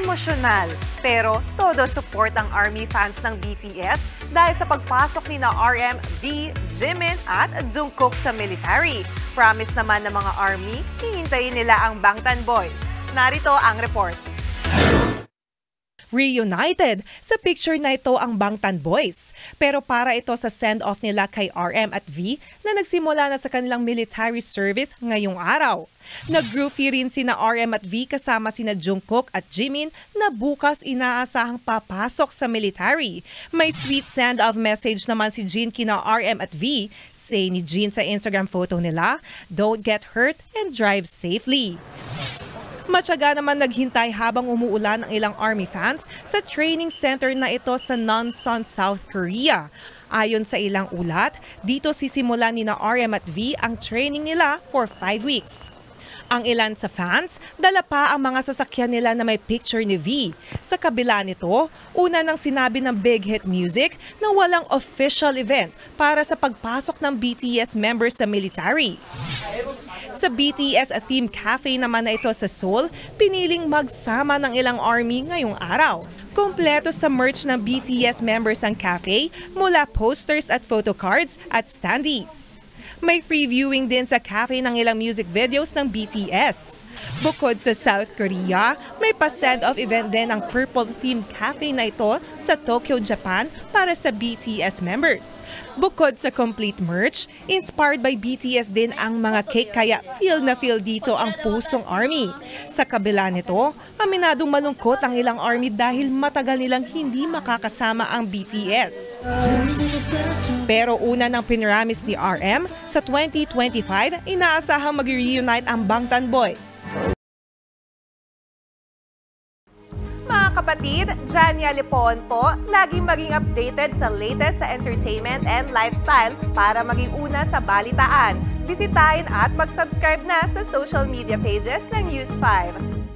emosyonal. Pero todo support ang ARMY fans ng BTS dahil sa pagpasok ni na RM, V, Jimin at Jungkook sa military. Promise naman ng mga ARMY, hihintayin nila ang Bangtan Boys. Narito ang report. Reunited! Sa picture na ito ang Bangtan Boys. Pero para ito sa send-off nila kay RM at V na nagsimula na sa kanilang military service ngayong araw. Nag-groovy rin sina RM at V kasama sina Jungkook at Jimin na bukas inaasahang papasok sa military. May sweet send-off message naman si Jin kina RM at V. Say ni Jin sa Instagram photo nila, "Don't get hurt and drive safely." Matyaga naman naghintay habang umuulan ang ilang ARMY fans sa training center na ito sa Nonsan, South Korea. Ayon sa ilang ulat, dito sisimulan ni na RM at V ang training nila for 5 weeks. Ang ilan sa fans, dala pa ang mga sasakyan nila na may picture ni V. Sa kabila nito, una nang sinabi ng Big Hit Music na walang official event para sa pagpasok ng BTS members sa military. Sa BTS Theme Cafe naman na ito sa Seoul, piniling magsama ng ilang ARMY ngayong araw. Kompleto sa merch ng BTS members ang cafe mula posters at photo cards at standees. May free viewing din sa cafe ng ilang music videos ng BTS. Bukod sa South Korea, may pa-send-off event din ang Purple Theme Cafe na ito sa Tokyo, Japan para sa BTS members. Bukod sa complete merch, inspired by BTS din ang mga cake kaya feel na feel dito ang pusong ARMY. Sa kabila nito, aminadong malungkot ang ilang ARMY dahil matagal nilang hindi makakasama ang BTS. Pero una ng pinramis ni RM, sa 2025, inaasahang mag-reunite ang Bangtan Boys. Mga kapatid, Jania Lipon po, laging maging updated sa latest sa entertainment and lifestyle para maging una sa balitaan. Bisitahin at mag-subscribe na sa social media pages ng News 5.